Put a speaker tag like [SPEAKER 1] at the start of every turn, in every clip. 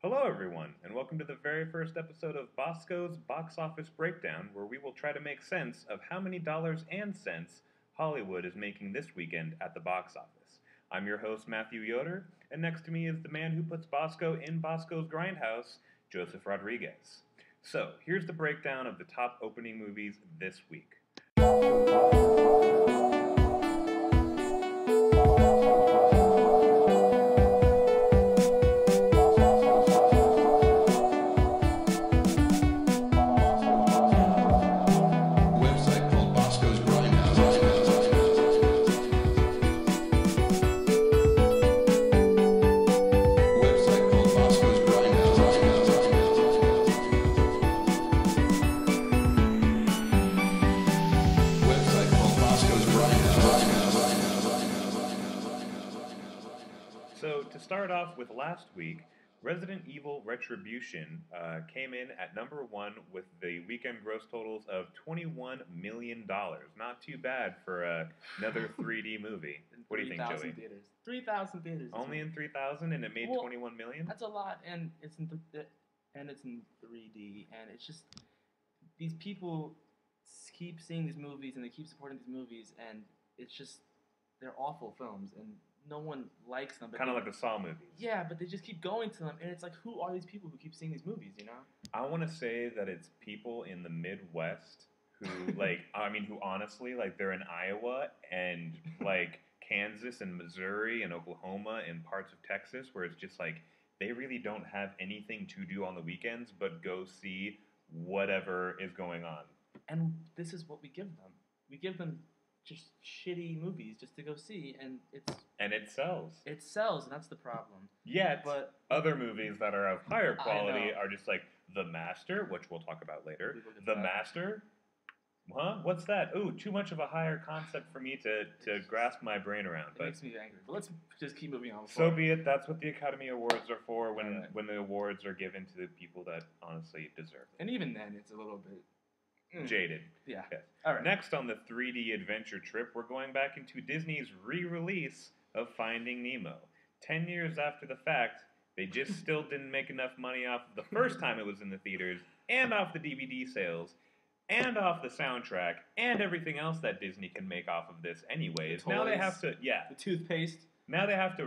[SPEAKER 1] Hello, everyone, and welcome to the very first episode of Bosco's Box Office Breakdown, where we will try to make sense of how many dollars and cents Hollywood is making this weekend at the box office. I'm your host, Matthew Yoder, and next to me is the man who puts Bosco in Bosco's Grindhouse, Joseph Rodriguez. So, here's the breakdown of the top opening movies this week. So, to start off with last week, Resident Evil Retribution came in at number one with the weekend gross totals of $21 million. Not too bad for another 3D movie. What do you think, Joey?
[SPEAKER 2] Theaters. 3,000 theaters.
[SPEAKER 1] Only in 3,000 and it made 21 million?
[SPEAKER 2] That's a lot, and it's in 3D, and it's just these people keep seeing these movies and they keep supporting these movies, and it's just they're awful films, and no one likes them.
[SPEAKER 1] Kind of like the Saw movies.
[SPEAKER 2] Yeah, but they just keep going to them, and it's like, who are these people who keep seeing these movies, you know?
[SPEAKER 1] I want to say that it's people in the Midwest who, who honestly, they're in Iowa and, Kansas and Missouri and Oklahoma and parts of Texas where it's just, they really don't have anything to do on the weekends but go see whatever is going on.
[SPEAKER 2] And this is what we give them. We give them just shitty movies just to go see, and
[SPEAKER 1] it sells.
[SPEAKER 2] It sells, and that's the problem.
[SPEAKER 1] Yet, but other movies that are of higher quality are just like The Master, which we'll talk about later. The Master? Huh? What's that? Ooh, too much of a higher concept for me to grasp my brain around.
[SPEAKER 2] It makes me angry. But let's just keep moving on.
[SPEAKER 1] So be it. That's what the Academy Awards are for when the awards are given to the people that honestly deserve it.
[SPEAKER 2] And even then, it's a little bit
[SPEAKER 1] jaded.
[SPEAKER 2] Yeah.
[SPEAKER 1] Yes.
[SPEAKER 2] All right.
[SPEAKER 1] Next on the 3D adventure trip, we're going back into Disney's re-release of Finding Nemo. 10 years after the fact, they just still didn't make enough money off of the first time it was in the theaters, and off the DVD sales, and off the soundtrack, and everything else that Disney can make off of this anyways. Now they have to,
[SPEAKER 2] the toothpaste.
[SPEAKER 1] Now they have to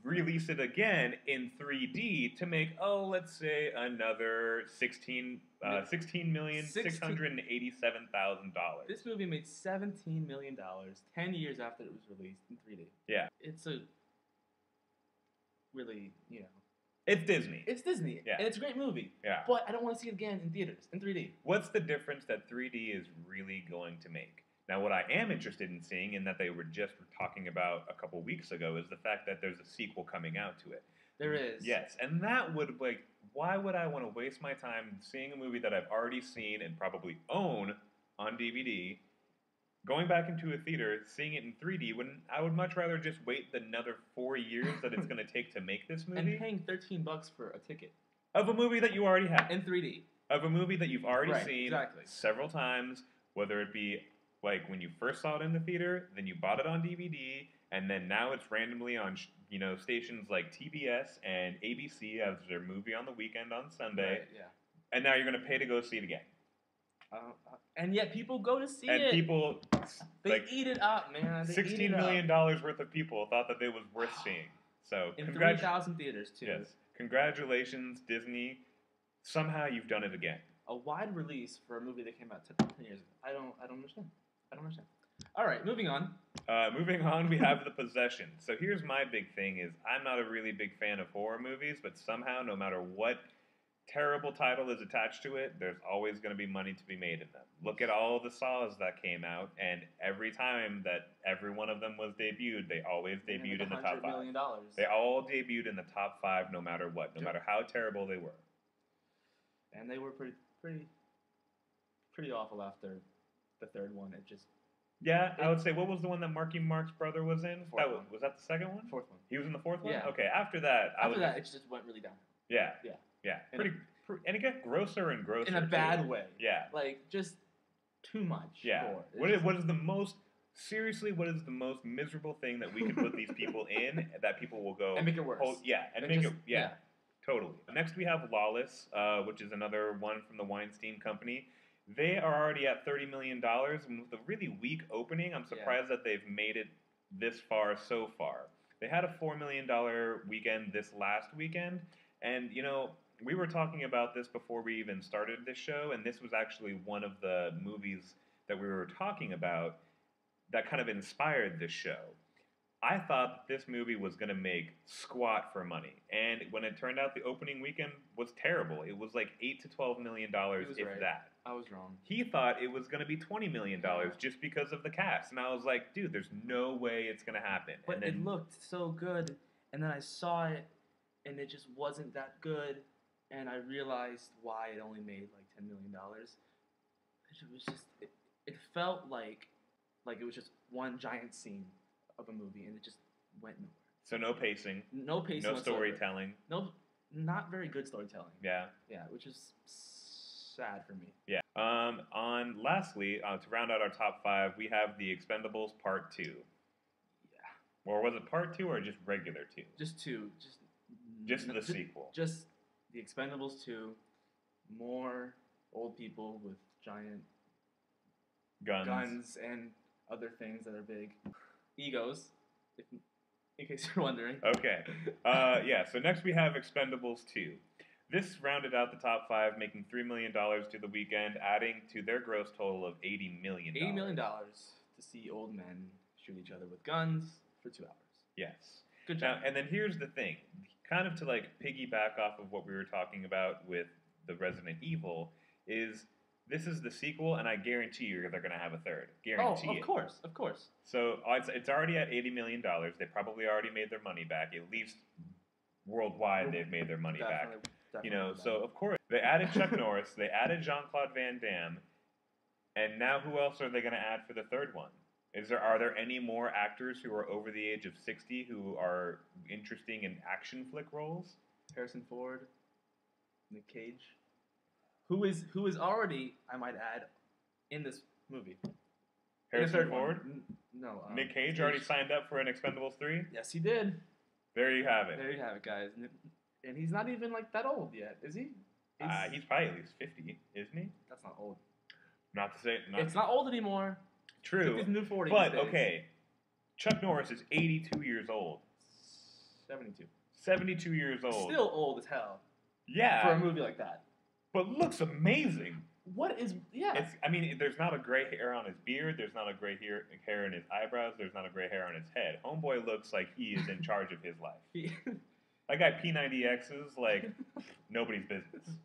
[SPEAKER 1] release it again in 3D to make, let's say another $16,687,000.
[SPEAKER 2] This movie made $17 million 10 years after it was released in 3D.
[SPEAKER 1] Yeah.
[SPEAKER 2] It's a really,
[SPEAKER 1] It's Disney.
[SPEAKER 2] It's Disney.
[SPEAKER 1] Yeah.
[SPEAKER 2] And it's a great movie.
[SPEAKER 1] Yeah.
[SPEAKER 2] But I don't want to see it again in theaters, in 3D.
[SPEAKER 1] What's the difference that 3D is really going to make? Now, what I am interested in seeing, and that they were just talking about a couple weeks ago, is the fact that there's a sequel coming out to it.
[SPEAKER 2] There is.
[SPEAKER 1] Yes, and that would, why would I want to waste my time seeing a movie that I've already seen and probably own on DVD, going back into a theater, seeing it in 3D, when I would much rather just wait another 4 years that it's going to take to make this movie?
[SPEAKER 2] And paying $13 for a ticket.
[SPEAKER 1] Of a movie that you already have.
[SPEAKER 2] In 3D.
[SPEAKER 1] Of a movie that you've already seen
[SPEAKER 2] exactly.
[SPEAKER 1] several times, whether it be when you first saw it in the theater, then you bought it on DVD, and then now it's randomly on stations like TBS and ABC as their movie on the weekend on Sunday.
[SPEAKER 2] Right, yeah.
[SPEAKER 1] And now you're going to pay to go see it again.
[SPEAKER 2] And yet people go to see
[SPEAKER 1] it. And people...
[SPEAKER 2] They eat it up, man.
[SPEAKER 1] $16 million worth of people thought that it was worth seeing. So
[SPEAKER 2] in 3,000 theaters, too.
[SPEAKER 1] Yes. Congratulations, Disney. Somehow you've done it again.
[SPEAKER 2] A wide release for a movie that came out 10 years ago. I don't understand. All right, moving on.
[SPEAKER 1] We have The Possession. So here's my big thing is I'm not a really big fan of horror movies, but somehow, no matter what terrible title is attached to it, there's always going to be money to be made in them. Look at all the Saws that came out, and every time that every one of them was debuted, they always debuted in the top 5. $100 million. They all debuted in the top 5 no matter what, no matter how terrible they were.
[SPEAKER 2] And they were pretty awful after the third one. It just...
[SPEAKER 1] Yeah, I would say, what was the one that Marky Mark's brother was in? Was that the second one?
[SPEAKER 2] Fourth one.
[SPEAKER 1] He was in the fourth one?
[SPEAKER 2] Yeah.
[SPEAKER 1] Okay, after that...
[SPEAKER 2] it just went really down.
[SPEAKER 1] Yeah. And it got grosser and grosser.
[SPEAKER 2] In a bad way.
[SPEAKER 1] Yeah.
[SPEAKER 2] Just too much.
[SPEAKER 1] Yeah. What is the most miserable thing that we could put these people in that people will go...
[SPEAKER 2] And make it worse.
[SPEAKER 1] And make it... Totally. Next, we have Lawless, which is another one from the Weinstein Company. They are already at $30 million, and with a really weak opening, I'm surprised that they've made it this far so far. They had a $4 million weekend this last weekend, and, we were talking about this before we even started this show, and this was actually one of the movies that we were talking about that kind of inspired this show. I thought that this movie was going to make squat for money, and when it turned out, the opening weekend was terrible. It was like $8 to $12 million, if
[SPEAKER 2] right.
[SPEAKER 1] that.
[SPEAKER 2] I was wrong.
[SPEAKER 1] He thought it was going to be $20 million just because of the cast, and I was like, dude, there's no way it's going to happen.
[SPEAKER 2] But
[SPEAKER 1] and then,
[SPEAKER 2] it looked so good, and then I saw it, and it just wasn't that good, and I realized why it only made like $10 million. It was just, it felt like it was just one giant scene of a movie, and it just went nowhere.
[SPEAKER 1] So no pacing.
[SPEAKER 2] No pacing.
[SPEAKER 1] No
[SPEAKER 2] whatsoever.
[SPEAKER 1] storytelling.
[SPEAKER 2] No, not very good storytelling.
[SPEAKER 1] Yeah.
[SPEAKER 2] Yeah, which is sad for me.
[SPEAKER 1] Yeah. Lastly, to round out our top 5, we have The Expendables Part 2. Yeah. Or was it Part 2 or just regular 2?
[SPEAKER 2] Just 2.
[SPEAKER 1] Just the sequel.
[SPEAKER 2] Just The Expendables 2. More old people with giant guns and other things that are big. Egos, in case you're wondering.
[SPEAKER 1] Okay. So next we have Expendables 2. This rounded out the top 5, making $3 million to the weekend, adding to their gross total of $80 million.
[SPEAKER 2] $80 million to see old men shoot each other with guns for 2 hours.
[SPEAKER 1] Yes.
[SPEAKER 2] Good job.
[SPEAKER 1] Now, and then here's the thing. Kind of to piggyback off of what we were talking about with the Resident Evil, is this is the sequel, and I guarantee you they're going to have a third. Guarantee it.
[SPEAKER 2] Of course.
[SPEAKER 1] So it's already at $80 million. They probably already made their money back. At least worldwide, they've made their money back.
[SPEAKER 2] Definitely
[SPEAKER 1] so of course they added Chuck Norris, they added Jean-Claude Van Damme, and now who else are they going to add for the third one? Are there any more actors who are over the age of 60 who are interesting in action flick roles?
[SPEAKER 2] Harrison Ford, Nick Cage, who is already, I might add, in this movie.
[SPEAKER 1] Harrison Ford?
[SPEAKER 2] No.
[SPEAKER 1] Nick Cage already signed up for an Expendables 3?
[SPEAKER 2] Yes, he did.
[SPEAKER 1] There you have it.
[SPEAKER 2] There you have it, guys. And he's not even that old yet, is he?
[SPEAKER 1] He's probably at least 50, isn't he?
[SPEAKER 2] That's not old.
[SPEAKER 1] Not to say...
[SPEAKER 2] It's not old anymore.
[SPEAKER 1] True.
[SPEAKER 2] He's new 40s.
[SPEAKER 1] But, okay, Chuck Norris is 82 years old.
[SPEAKER 2] 72.
[SPEAKER 1] 72 years old.
[SPEAKER 2] Still old as hell.
[SPEAKER 1] Yeah.
[SPEAKER 2] For a movie like that.
[SPEAKER 1] But looks amazing.
[SPEAKER 2] What is... Yeah.
[SPEAKER 1] There's not a gray hair on his beard. There's not a gray hair in his eyebrows. There's not a gray hair on his head. Homeboy looks like he is in charge of his life. That guy P90X is nobody's business.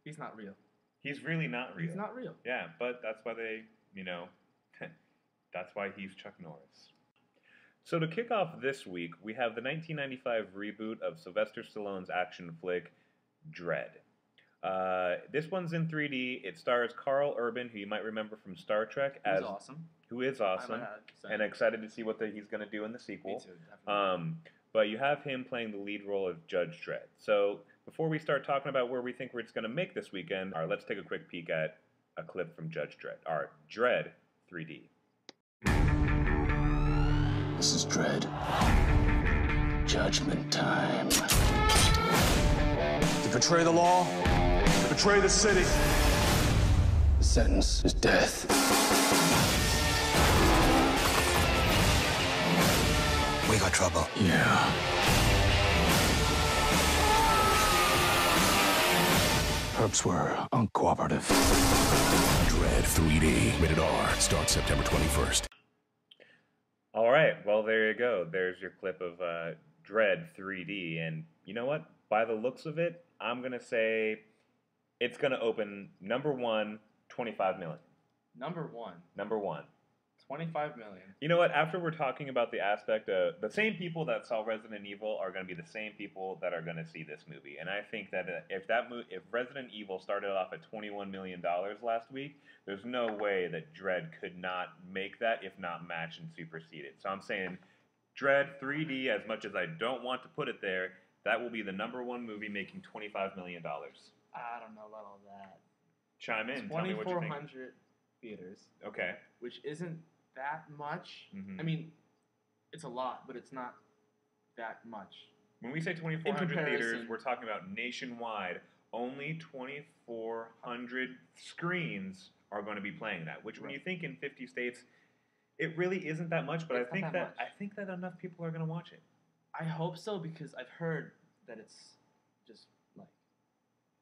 [SPEAKER 2] He's not real.
[SPEAKER 1] He's really not real.
[SPEAKER 2] He's not real.
[SPEAKER 1] Yeah, but that's why they, that's why he's Chuck Norris. So to kick off this week, we have the 1995 reboot of Sylvester Stallone's action flick, Dredd. This one's in 3D. It stars Carl Urban, who you might remember from Star Trek. Who is awesome. And excited to see what he's going to do in the sequel.
[SPEAKER 2] Me too, definitely.
[SPEAKER 1] But you have him playing the lead role of Judge Dredd. So before we start talking about where we think it's going to make this weekend, let's take a quick peek at a clip from Judge Dredd, our Dredd 3D.
[SPEAKER 3] This is Dredd. Judgment time.
[SPEAKER 4] To betray the law, to betray the city.
[SPEAKER 3] The sentence is death.
[SPEAKER 4] We got trouble.
[SPEAKER 3] Yeah. Perps were uncooperative.
[SPEAKER 4] Dredd 3D. Rated R. Starts September 21st.
[SPEAKER 1] All right. Well, there you go. There's your clip of Dredd 3D. And you know what? By the looks of it, I'm going to say it's going to open number 1, 25 million.
[SPEAKER 2] Number one. 25 million.
[SPEAKER 1] You know what? After we're talking about the aspect of the same people that saw Resident Evil are going to be the same people that are going to see this movie, and I think that if Resident Evil started off at $21 million last week, there's no way that Dredd could not make that, if not match and supersede it. So I'm saying Dredd 3D. As much as I don't want to put it there, that will be the number 1 movie making $25 million.
[SPEAKER 2] I don't know about all that.
[SPEAKER 1] Chime in. Tell me what you think.
[SPEAKER 2] 2,400 theaters.
[SPEAKER 1] Okay.
[SPEAKER 2] Which isn't that much.
[SPEAKER 1] Mm-hmm.
[SPEAKER 2] I mean, it's a lot, but it's not that much.
[SPEAKER 1] When we say 2,400 theaters,
[SPEAKER 2] comparison.
[SPEAKER 1] we're talking about nationwide. Only 2,400 screens are going to be playing that. Which, when
[SPEAKER 2] Right.
[SPEAKER 1] you think in 50 states, it really isn't that much. But
[SPEAKER 2] It's
[SPEAKER 1] I think
[SPEAKER 2] not
[SPEAKER 1] that
[SPEAKER 2] that much.
[SPEAKER 1] I think that enough people are going to watch it.
[SPEAKER 2] I hope so because I've heard that it's just like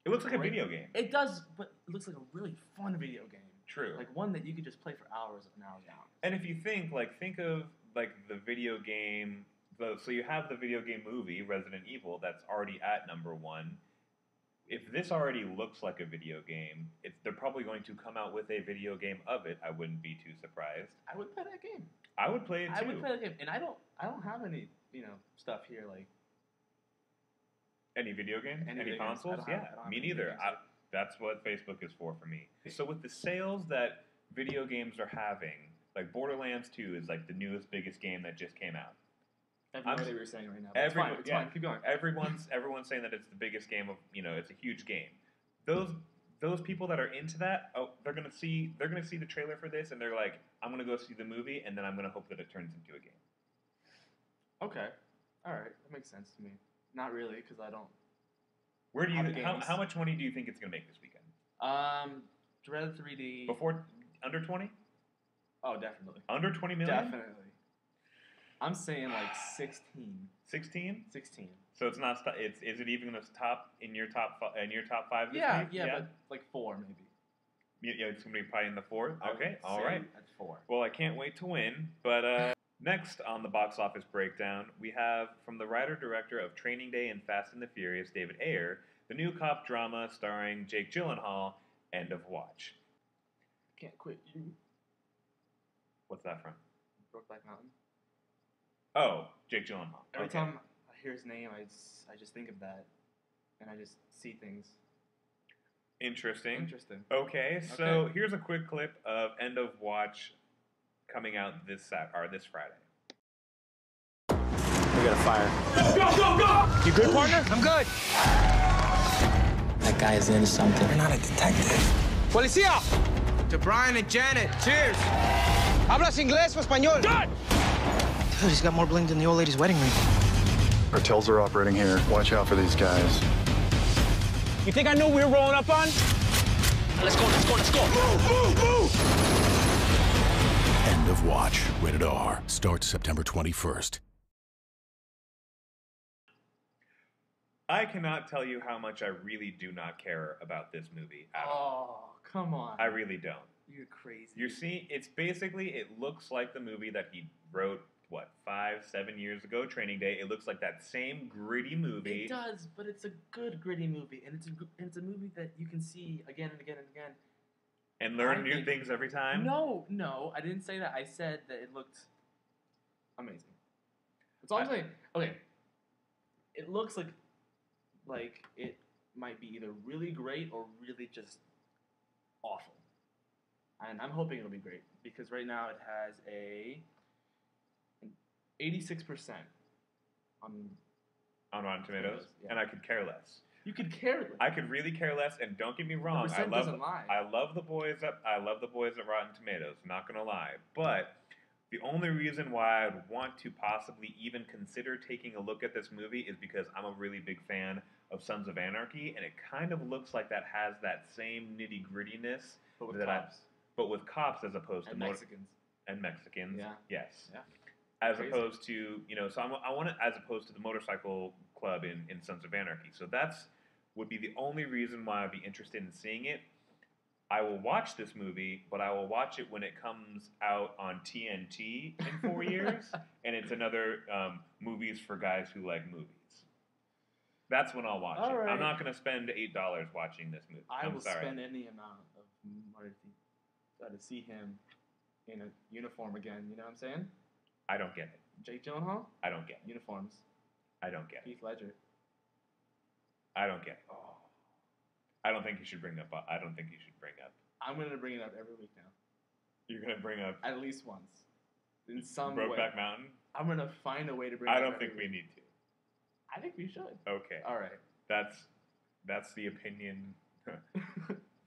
[SPEAKER 1] It looks like a
[SPEAKER 2] great.
[SPEAKER 1] video game.
[SPEAKER 2] It does, but it looks like a really fun video game.
[SPEAKER 1] True.
[SPEAKER 2] Like one that you could just play for hours and hours and hours.
[SPEAKER 1] And if you think of like the video game, so you have the video game movie Resident Evil that's already at number 1. If this already looks like a video game, they're probably going to come out with a video game of it. I wouldn't be too surprised.
[SPEAKER 2] I would play that game.
[SPEAKER 1] I would play it too.
[SPEAKER 2] I would play that game, and I don't have any stuff here like
[SPEAKER 1] Any video games?
[SPEAKER 2] Any
[SPEAKER 1] Any
[SPEAKER 2] video games.
[SPEAKER 1] consoles?
[SPEAKER 2] I don't have
[SPEAKER 1] Me
[SPEAKER 2] any
[SPEAKER 1] neither.
[SPEAKER 2] video games.
[SPEAKER 1] That's what Facebook is for me. So with the sales that video games are having, like Borderlands 2 is like the newest, biggest game that just came out.
[SPEAKER 2] I have no
[SPEAKER 1] I'm-
[SPEAKER 2] idea what you're saying right now. But it's fine. It's fine. Keep going.
[SPEAKER 1] Everyone's saying that it's the biggest game of, it's a huge game. Those people that are into that, they're gonna see the trailer for this and they're like, I'm gonna go see the movie and then I'm gonna hope that it turns into a game.
[SPEAKER 2] Okay. All right. That makes sense to me. Not really, because I don't.
[SPEAKER 1] Where do you
[SPEAKER 2] Other games.
[SPEAKER 1] how much money do you think it's gonna make this weekend?
[SPEAKER 2] Dread 3D.
[SPEAKER 1] Before under 20?
[SPEAKER 2] Oh, definitely.
[SPEAKER 1] Under 20 million?
[SPEAKER 2] Definitely. I'm saying like 16.
[SPEAKER 1] 16?
[SPEAKER 2] 16.
[SPEAKER 1] So it's not. Is it even gonna top in your top 5 this
[SPEAKER 2] Yeah,
[SPEAKER 1] week?
[SPEAKER 2] yeah, but like 4 maybe.
[SPEAKER 1] Yeah, it's gonna be probably in the 4th.
[SPEAKER 2] I would
[SPEAKER 1] Okay, all
[SPEAKER 2] say
[SPEAKER 1] right.
[SPEAKER 2] At 4.
[SPEAKER 1] Well, I can't wait to win. But next on the box office breakdown, we have from the writer-director of Training Day and Fast and the Furious, David Ayer, the new cop drama starring Jake Gyllenhaal, End of Watch.
[SPEAKER 2] Can't quit you.
[SPEAKER 1] What's that from?
[SPEAKER 2] Brokeback Mountain.
[SPEAKER 1] Oh, Jake Gyllenhaal.
[SPEAKER 2] Every
[SPEAKER 1] Okay.
[SPEAKER 2] time I hear his name, I just think of that, and I just see things.
[SPEAKER 1] Interesting.
[SPEAKER 2] Interesting.
[SPEAKER 1] Okay, so
[SPEAKER 2] Okay.
[SPEAKER 1] here's a quick clip of End of Watch coming out this Friday.
[SPEAKER 5] We got a fire. Go! You good, partner? I'm good.
[SPEAKER 6] That guy is into something.
[SPEAKER 5] You're not a detective. Policía! To Brian and Janet, cheers. ¿Hablas inglés o español? Good! Dude, he's got more bling than the old lady's wedding ring.
[SPEAKER 7] Cartels are operating here. Watch out for these guys.
[SPEAKER 5] You think I know we're rolling up on? Let's go. Move!
[SPEAKER 4] End of Watch. Rated R. Starts September 21st.
[SPEAKER 1] I cannot tell you how much I really do not care about this movie at all.
[SPEAKER 2] Oh, come on.
[SPEAKER 1] I really don't.
[SPEAKER 2] You're crazy.
[SPEAKER 1] You're seeing, it looks like the movie that he wrote, 5-7 years ago, Training Day. It looks like that same gritty movie.
[SPEAKER 2] It does, but it's a good gritty movie, and it's a movie that you can see again and again and again.
[SPEAKER 1] And learn
[SPEAKER 2] I
[SPEAKER 1] new
[SPEAKER 2] think-
[SPEAKER 1] things every time?
[SPEAKER 2] No, I didn't say that. I said that it looked amazing. That's all I'm saying. Okay, it looks like it might be either really great or really just awful. And I'm hoping it'll be great because right now it has an 86% on.
[SPEAKER 1] On Rotten Tomatoes?
[SPEAKER 2] Yeah.
[SPEAKER 1] And I could care less.
[SPEAKER 2] You could care less.
[SPEAKER 1] I could really care less, and don't get me wrong.
[SPEAKER 2] percent doesn't lie.
[SPEAKER 1] I love the boys at Rotten Tomatoes. Not gonna lie, but the only reason why I'd want to possibly even consider taking a look at this movie is because I'm a really big fan of Sons of Anarchy, and it kind of looks like that has that same nitty grittiness,
[SPEAKER 2] But with
[SPEAKER 1] that
[SPEAKER 2] cops.
[SPEAKER 1] but with cops as opposed
[SPEAKER 2] And
[SPEAKER 1] to
[SPEAKER 2] Mexicans.
[SPEAKER 1] and Mexicans.
[SPEAKER 2] Yeah.
[SPEAKER 1] Yes.
[SPEAKER 2] Yeah.
[SPEAKER 1] As
[SPEAKER 2] Crazy.
[SPEAKER 1] opposed to, so I want it as opposed to the motorcycle club in Sons of Anarchy. So would be the only reason why I'd be interested in seeing it. I will watch this movie, but I will watch it when it comes out on TNT in 4 years, and it's another movies for guys who like movies. That's when I'll watch
[SPEAKER 2] All
[SPEAKER 1] it.
[SPEAKER 2] right.
[SPEAKER 1] I'm not going to spend $8 watching this movie.
[SPEAKER 2] I
[SPEAKER 1] I'm
[SPEAKER 2] will
[SPEAKER 1] sorry.
[SPEAKER 2] spend any amount of money to see him in a uniform again. You know what I'm saying?
[SPEAKER 1] I don't get it.
[SPEAKER 2] Jake Gyllenhaal,
[SPEAKER 1] I don't get it.
[SPEAKER 2] uniforms.
[SPEAKER 1] I don't get it.
[SPEAKER 2] Heath Ledger.
[SPEAKER 1] I don't get it. I don't think you should bring up.
[SPEAKER 2] I'm gonna bring it up every week now,
[SPEAKER 1] You're going to bring up
[SPEAKER 2] at least once, in some way.
[SPEAKER 1] Brokeback Mountain.
[SPEAKER 2] I'm gonna find a way to bring.
[SPEAKER 1] I
[SPEAKER 2] it up
[SPEAKER 1] don't
[SPEAKER 2] every
[SPEAKER 1] think we
[SPEAKER 2] week.
[SPEAKER 1] need to.
[SPEAKER 2] I think we should.
[SPEAKER 1] Okay.
[SPEAKER 2] All right.
[SPEAKER 1] That's the opinion.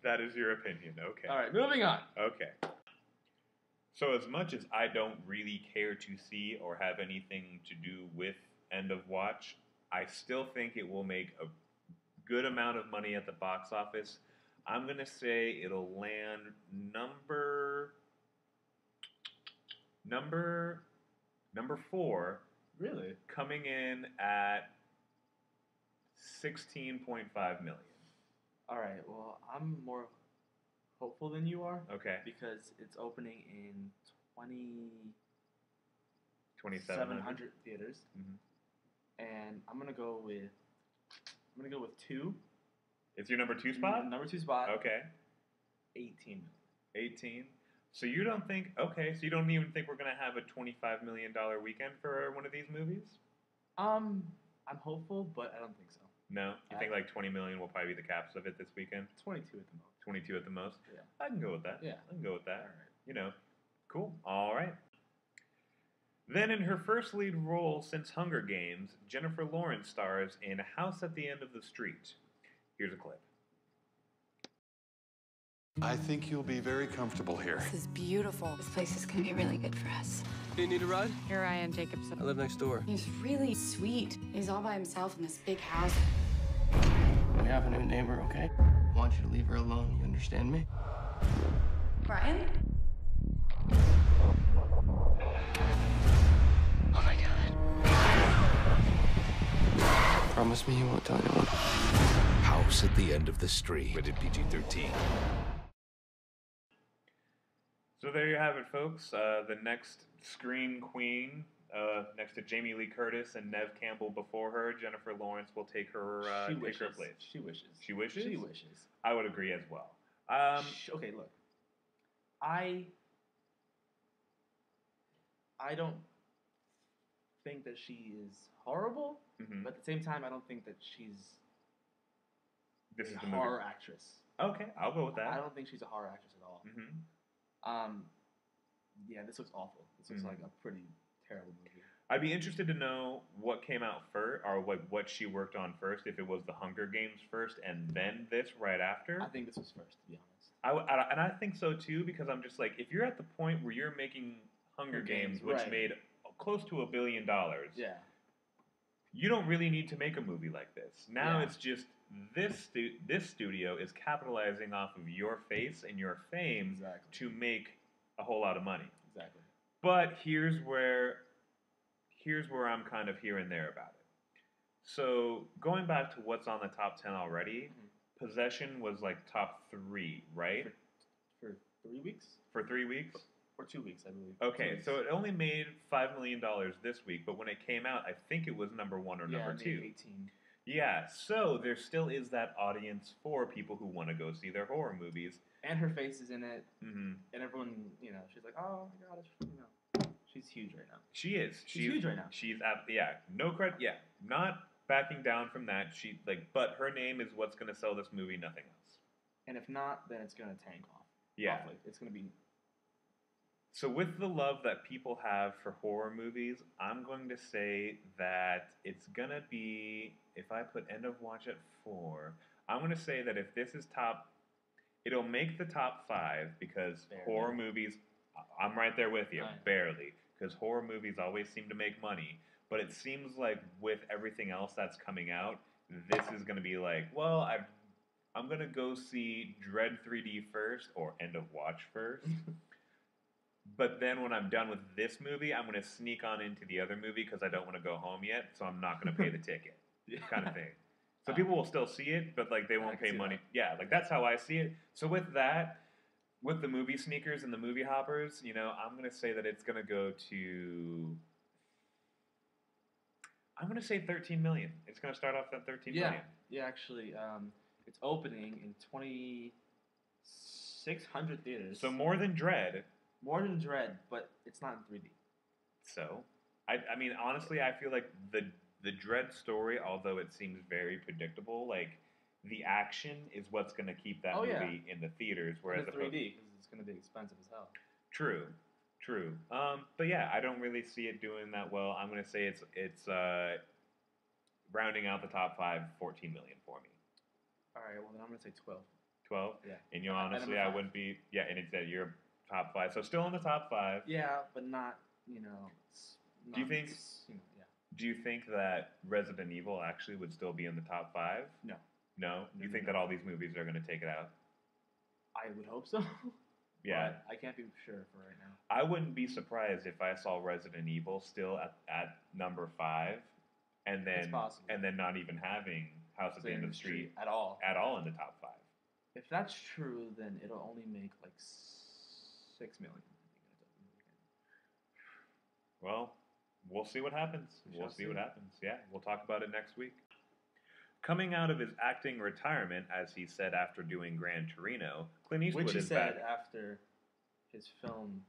[SPEAKER 1] That is your opinion. Okay.
[SPEAKER 2] All right. Moving on.
[SPEAKER 1] Okay. So as much as I don't really care to see or have anything to do with End of Watch, I still think it will make a good amount of money at the box office. I'm going to say it'll land number 4,
[SPEAKER 2] Really?
[SPEAKER 1] coming in at 16.5 million.
[SPEAKER 2] All right. Well, I'm more hopeful than you are.
[SPEAKER 1] Okay.
[SPEAKER 2] Because it's opening in
[SPEAKER 1] 2,700
[SPEAKER 2] theaters,
[SPEAKER 1] Mhm.
[SPEAKER 2] and I'm gonna go with 2.
[SPEAKER 1] It's your number 2 spot?
[SPEAKER 2] Number 2 spot.
[SPEAKER 1] Okay.
[SPEAKER 2] 18.
[SPEAKER 1] 18. So you don't think, okay, so you don't even think we're going to have a $25 million weekend for one of these movies?
[SPEAKER 2] I'm hopeful, but I don't think so.
[SPEAKER 1] No? You think like 20 million will probably be the caps of it this weekend?
[SPEAKER 2] 22 at the most.
[SPEAKER 1] 22 at the most?
[SPEAKER 2] Yeah.
[SPEAKER 1] I can go with that.
[SPEAKER 2] Yeah.
[SPEAKER 1] I can go with that.
[SPEAKER 2] All right.
[SPEAKER 1] You know, cool. All right. Then in her first lead role since Hunger Games, Jennifer Lawrence stars in House at the End of the Street. Here's a clip.
[SPEAKER 6] I think you'll be very comfortable here.
[SPEAKER 8] This is beautiful. This place is gonna be really good for us.
[SPEAKER 9] You need a ride?
[SPEAKER 8] You're Ryan Jacobson.
[SPEAKER 9] I live next door.
[SPEAKER 8] He's really sweet. He's all by himself in this big house.
[SPEAKER 9] We have a new neighbor, okay? I want you to leave her alone. You understand me?
[SPEAKER 8] Ryan?
[SPEAKER 9] Oh my god. Promise me you won't tell anyone.
[SPEAKER 4] House at the End of the Street. Rated PG-13.
[SPEAKER 1] So there you have it, folks. The next screen queen, next to Jamie Lee Curtis and Neve Campbell before her, Jennifer Lawrence will take her place.
[SPEAKER 2] She wishes.
[SPEAKER 1] She wishes?
[SPEAKER 2] She wishes.
[SPEAKER 1] I would agree as well.
[SPEAKER 2] Okay, look. I don't think that she is horrible,
[SPEAKER 1] Mhm.
[SPEAKER 2] but at the same time, I don't think that she's
[SPEAKER 1] This
[SPEAKER 2] a
[SPEAKER 1] is the
[SPEAKER 2] horror
[SPEAKER 1] movie.
[SPEAKER 2] actress.
[SPEAKER 1] Okay, I'll go with
[SPEAKER 2] I
[SPEAKER 1] that.
[SPEAKER 2] don't think she's a horror actress at all.
[SPEAKER 1] hmm
[SPEAKER 2] Yeah, this looks awful. This looks
[SPEAKER 1] Mhm.
[SPEAKER 2] like a pretty terrible movie.
[SPEAKER 1] I'd be interested to know what came out first, or what she worked on first. If it was the Hunger Games first, and then this right after.
[SPEAKER 2] I think this was first, to be honest.
[SPEAKER 1] And I think so too, because I'm just like, if you're at the point where you're making Hunger Games, which
[SPEAKER 2] right.
[SPEAKER 1] made close to $1 billion,
[SPEAKER 2] Yeah.
[SPEAKER 1] you don't really need to make a movie like this. Now
[SPEAKER 2] Yeah.
[SPEAKER 1] it's just this studio is capitalizing off of your face and your fame
[SPEAKER 2] Exactly.
[SPEAKER 1] to make a whole lot of money.
[SPEAKER 2] Exactly.
[SPEAKER 1] But here's where I'm kind of here and there about it. So going back to what's on the top 10 already, Possession was like top 3, right?
[SPEAKER 2] For 3 weeks?
[SPEAKER 1] For 3 weeks?
[SPEAKER 2] Or 2 weeks, I believe. 2
[SPEAKER 1] Okay,
[SPEAKER 2] weeks.
[SPEAKER 1] so it only made $5 million this week, but when it came out, I think it was number 1 or number
[SPEAKER 2] it
[SPEAKER 1] 2.
[SPEAKER 2] made 18.
[SPEAKER 1] Yeah, so there still is that audience for people who want to go see their horror movies.
[SPEAKER 2] And her face is in it,
[SPEAKER 1] hmm
[SPEAKER 2] and everyone, she's like, oh my god, she's huge right now.
[SPEAKER 1] She is.
[SPEAKER 2] She's huge right now.
[SPEAKER 1] She's no credit. Yeah, not backing down from that. But her name is what's going to sell this movie. Nothing else.
[SPEAKER 2] And if not, then it's gonna tank off.
[SPEAKER 1] Yeah.
[SPEAKER 2] Awfully. It's gonna be.
[SPEAKER 1] So with the love that people have for horror movies, I'm going to say that it's gonna be, if I put End of Watch at 4, I'm going to say that if this is it'll make the top 5 because
[SPEAKER 2] Barely.
[SPEAKER 1] horror movies, I'm right there with you,
[SPEAKER 2] Right.
[SPEAKER 1] barely, because horror movies always seem to make money. But it seems like with everything else that's coming out, this is going to be like, well, I'm going to go see Dread 3D first or End of Watch first. But then when I'm done with this movie, I'm going to sneak on into the other movie because I don't want to go home yet, so I'm not going to pay the ticket, kind of thing. So people will still see it, but like they won't pay money. Yeah, like that's how I see it. So with that, with the movie sneakers and the movie hoppers, I'm going to say that it's going to go to. I'm going to say 13 million. It's going to start off at 13 million.
[SPEAKER 2] Yeah, actually, it's opening in 2,600 theaters.
[SPEAKER 1] So more than Dread.
[SPEAKER 2] More than Dread, but it's not in 3D.
[SPEAKER 1] So, I mean, honestly, I feel like the Dread story, although it seems very predictable, like the action is what's going to keep that movie in the theaters. Whereas
[SPEAKER 2] in 3D, because it's going to be expensive as hell.
[SPEAKER 1] True. But yeah, I don't really see it doing that well. I'm going to say it's rounding out the top 5, 14 million for me.
[SPEAKER 2] All right, well then I'm going to say 12.
[SPEAKER 1] 12?
[SPEAKER 2] Yeah.
[SPEAKER 1] And honestly, I wouldn't be. Yeah, and it's that you're top 5, so still in the top 5.
[SPEAKER 2] Yeah, but not,
[SPEAKER 1] Do you think? Do you think that Resident Evil actually would still be in the top 5?
[SPEAKER 2] No.
[SPEAKER 1] No? You think that all these movies are going to take it out?
[SPEAKER 2] I would hope so.
[SPEAKER 1] Yeah.
[SPEAKER 2] But I can't be sure for right now.
[SPEAKER 1] I wouldn't be surprised if I saw Resident Evil still at number 5, and then not even having House at the End of the Street
[SPEAKER 2] at all
[SPEAKER 1] in the top 5.
[SPEAKER 2] If that's true, then it'll only make like 6 million.
[SPEAKER 1] Well, we'll see what happens. We'll see what happens. Yeah, we'll talk about it next week. Coming out of his acting retirement, as he said after doing Gran Torino, Clint Eastwood
[SPEAKER 2] Which he
[SPEAKER 1] is
[SPEAKER 2] said
[SPEAKER 1] back.
[SPEAKER 2] after his film.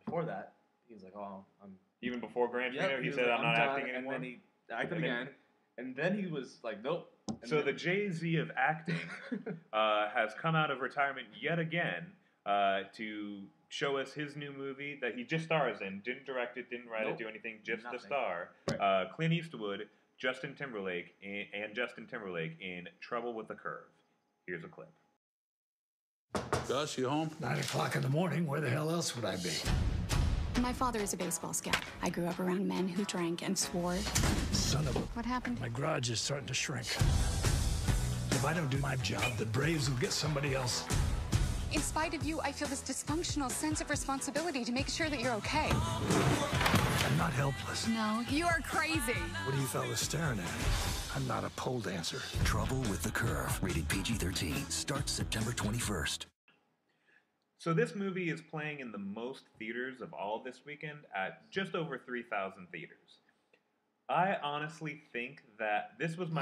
[SPEAKER 2] Before that, he was like, "Oh, I'm."
[SPEAKER 1] Even before Gran Torino, he said,
[SPEAKER 2] like,
[SPEAKER 1] "I'm not
[SPEAKER 2] done,"
[SPEAKER 1] acting anymore."
[SPEAKER 2] And then he acted again, and then he was like, "Nope."
[SPEAKER 1] So the Jay-Z of acting has come out of retirement yet again to show us his new movie that he just stars in. Didn't direct it, didn't write it, do anything, just the star. Right. Clint Eastwood, Justin Timberlake in Trouble with the Curve. Here's a clip.
[SPEAKER 10] Gus, you home?
[SPEAKER 11] 9 o'clock in the morning. Where the hell else would I be?
[SPEAKER 8] My father is a baseball scout. I grew up around men who drank and swore.
[SPEAKER 11] Son of a...
[SPEAKER 8] What happened?
[SPEAKER 11] My garage is starting to shrink. If I don't do my job, the Braves will get somebody else.
[SPEAKER 8] In spite of you, I feel this dysfunctional sense of responsibility to make sure that you're okay.
[SPEAKER 11] I'm not helpless.
[SPEAKER 8] No, you are crazy.
[SPEAKER 11] What are you fellas staring at? I'm not a pole dancer.
[SPEAKER 4] Trouble with the Curve, rated PG-13, starts September 21st.
[SPEAKER 1] So this movie is playing in the most theaters of all this weekend at just over 3,000 theaters. I honestly think that this is when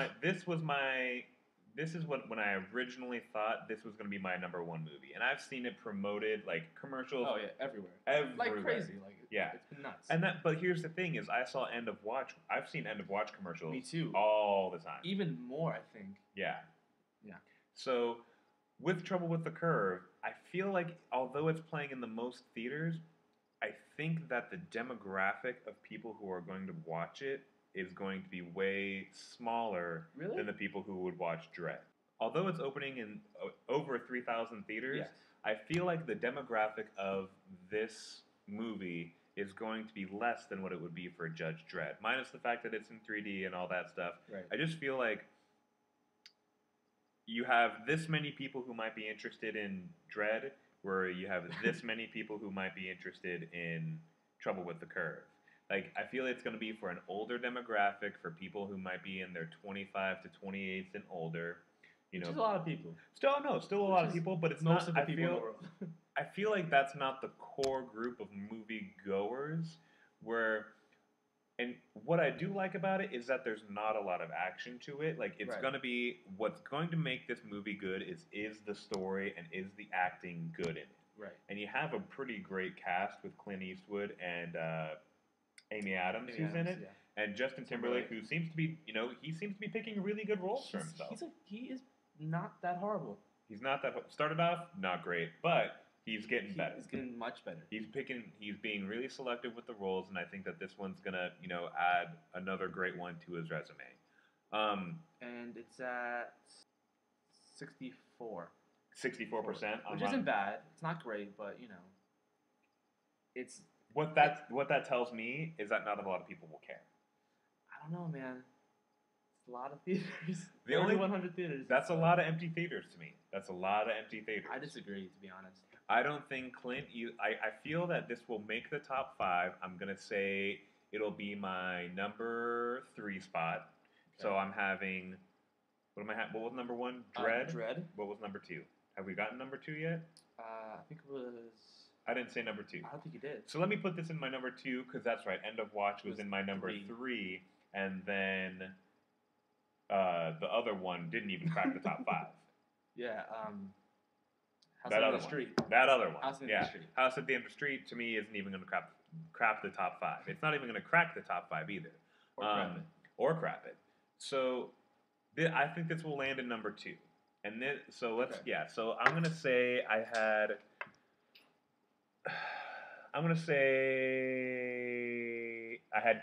[SPEAKER 1] I originally thought this was going to be my number 1 movie, and I've seen it promoted like commercials.
[SPEAKER 2] Oh yeah, everywhere.
[SPEAKER 1] Everywhere.
[SPEAKER 2] Like crazy. Like
[SPEAKER 1] yeah,
[SPEAKER 2] it's been nuts.
[SPEAKER 1] But here's the thing: is I saw End of Watch. I've seen End of Watch commercials.
[SPEAKER 2] Me too.
[SPEAKER 1] All the time.
[SPEAKER 2] Even more, I think.
[SPEAKER 1] Yeah.
[SPEAKER 2] Yeah.
[SPEAKER 1] So with Trouble with the Curve, I feel like although it's playing in the most theaters, I think that the demographic of people who are going to watch it is going to be way smaller than the people who would watch Dredd. Although it's opening in over 3,000 theaters, yes. I feel like the demographic of this movie is going to be less than what it would be for Judge Dredd, minus the fact that it's in 3D and all that stuff.
[SPEAKER 2] Right.
[SPEAKER 1] I just feel like you have this many people who might be interested in Dredd, where you have this many people who might be interested in Trouble with the Curve. Like, I feel it's going to be for an older demographic, for people who might be in their 25 to 28s and older. You know,
[SPEAKER 2] which is a lot of people.
[SPEAKER 1] Still a lot of people, but it's
[SPEAKER 2] most
[SPEAKER 1] not.
[SPEAKER 2] Of the people in the world.
[SPEAKER 1] I feel like that's not the core group of movie goers. And what I do like about it is that there's not a lot of action to it. Like, it's going to be, what's going to make this movie good is the story and is the acting good in it.
[SPEAKER 2] Right.
[SPEAKER 1] And you have a pretty great cast with Clint Eastwood and Amy Adams, who's in it, and Justin Timberlake, who seems to be, he seems to be picking really good roles for himself.
[SPEAKER 2] He is not that horrible.
[SPEAKER 1] He's not that started off not great, but he's getting better.
[SPEAKER 2] He's getting much better.
[SPEAKER 1] He's being really selective with the roles, and I think that this one's gonna, add another great one to his resume.
[SPEAKER 2] And it's at 64.
[SPEAKER 1] 64%,
[SPEAKER 2] which isn't bad. It's not great, but it's.
[SPEAKER 1] What that tells me is that not a lot of people will care.
[SPEAKER 2] I don't know, man. It's a lot of theaters.
[SPEAKER 1] The only
[SPEAKER 2] 100 theaters.
[SPEAKER 1] That's a lot of empty theaters to me. That's a lot of empty theaters.
[SPEAKER 2] I disagree, to be honest.
[SPEAKER 1] I don't think Clint. I feel that this will make the top 5. I'm gonna say it'll be my number 3 spot. Okay. So I'm having. What was number 1? Dredd.
[SPEAKER 2] Dredd.
[SPEAKER 1] What was number 2? Have we gotten number 2 yet?
[SPEAKER 2] I think it was.
[SPEAKER 1] I didn't say number 2.
[SPEAKER 2] I don't think you did.
[SPEAKER 1] So let me put this in my number 2, because that's right. End of Watch was in my number 3, and then the other one didn't even crack the top 5.
[SPEAKER 2] Yeah. House
[SPEAKER 1] that
[SPEAKER 2] at
[SPEAKER 1] other
[SPEAKER 2] the Street.
[SPEAKER 1] One. That other one.
[SPEAKER 2] House at the Street.
[SPEAKER 1] House at the End of the Street to me isn't even going to crap the top 5. It's not even going to crack the top 5 either. Or crap it. So I think this will land in number 2. And then so let's So I'm gonna say I had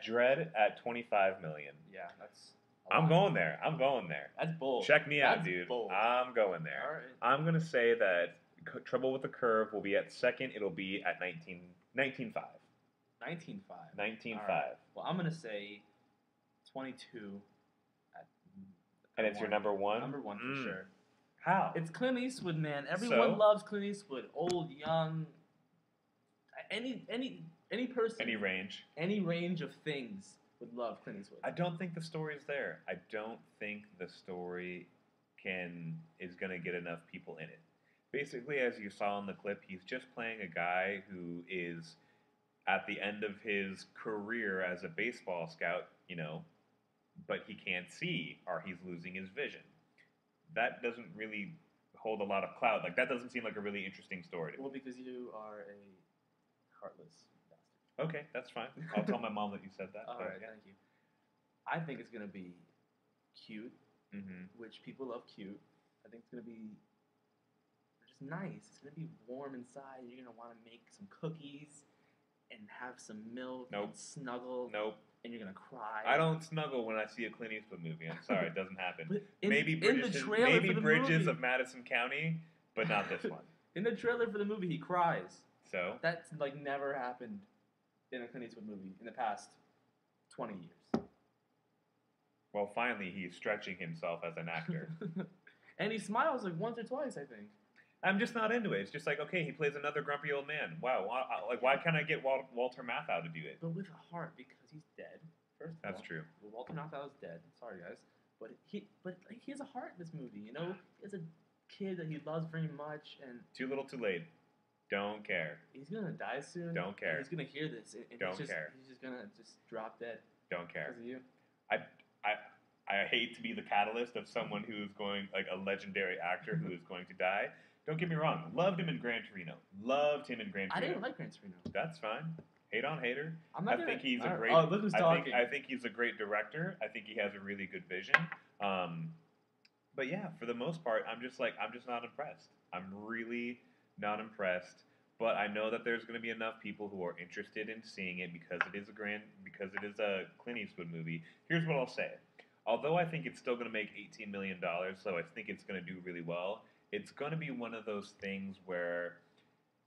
[SPEAKER 1] Dredd at 25 million.
[SPEAKER 2] Yeah, that's.
[SPEAKER 1] I'm going there.
[SPEAKER 2] That's bold.
[SPEAKER 1] Check me out, dude. Bold. I'm going there.
[SPEAKER 2] All right.
[SPEAKER 1] I'm gonna say that Trouble with the Curve will be at second. It'll be at 19.5.
[SPEAKER 2] 19.5.
[SPEAKER 1] 19.5.
[SPEAKER 2] Well, I'm gonna say 22.
[SPEAKER 1] And it's your number one?
[SPEAKER 2] Number one for sure.
[SPEAKER 1] How?
[SPEAKER 2] It's Clint Eastwood, man. Everyone loves Clint Eastwood. Old, young, any person.
[SPEAKER 1] Any range.
[SPEAKER 2] Any range of things would love Clint Eastwood.
[SPEAKER 1] I don't think the story's there. I don't think the story is going to get enough people in it. Basically, as you saw in the clip, he's just playing a guy who is at the end of his career as a baseball scout, you know, but he can't see or he's losing his vision. That doesn't really hold a lot of clout. Like, that doesn't seem like a really interesting story to me.
[SPEAKER 2] Well, because you are a heartless bastard.
[SPEAKER 1] Okay, that's fine. I'll tell my mom that you said that.
[SPEAKER 2] All right, thank you. I think it's going to be cute, which people love cute. I think it's going to be just nice. It's going to be warm inside. You're going to want to make some cookies and have some milk and snuggle. And you're going to cry.
[SPEAKER 1] I don't snuggle when I see a Clint Eastwood movie. I'm sorry, it doesn't happen.
[SPEAKER 2] maybe
[SPEAKER 1] Bridges of Madison County, but not this one.
[SPEAKER 2] In the trailer for the movie, he cries.
[SPEAKER 1] So?
[SPEAKER 2] That's like never happened in a Clint Eastwood movie in the past 20 years.
[SPEAKER 1] Well, finally, he's stretching himself as an actor.
[SPEAKER 2] And he smiles like once or twice, I think.
[SPEAKER 1] I'm just not into it. It's just like, okay, he plays another grumpy old man. Wow, why can't I get Walter Matthau to do it?
[SPEAKER 2] But with a heart, because he's dead. First of all.
[SPEAKER 1] That's true.
[SPEAKER 2] Well, Walter Matthau is dead. Sorry, guys. But he has a heart in this movie, you know? He has a kid that he loves very much. And
[SPEAKER 1] Too little, too late. Don't care.
[SPEAKER 2] He's going to die soon.
[SPEAKER 1] Don't care.
[SPEAKER 2] He's going to hear this. And
[SPEAKER 1] Don't care.
[SPEAKER 2] He's just going to drop dead.
[SPEAKER 1] Don't care.
[SPEAKER 2] Because of you.
[SPEAKER 1] I hate to be the catalyst of someone who is going, like a legendary actor who is going to die. Don't get me wrong. Loved him in Gran Torino.
[SPEAKER 2] I didn't like Gran Torino.
[SPEAKER 1] That's fine. Hate on hater.
[SPEAKER 2] I think
[SPEAKER 1] he's a great.
[SPEAKER 2] look who's talking.
[SPEAKER 1] I think he's a great director. I think he has a really good vision. But yeah, for the most part, I'm just not impressed. I'm really not impressed. But I know that there's going to be enough people who are interested in seeing it because it is a Clint Eastwood movie. Here's what I'll say. Although I think it's still going to make $18 million, so I think it's going to do really well. It's going to be one of those things where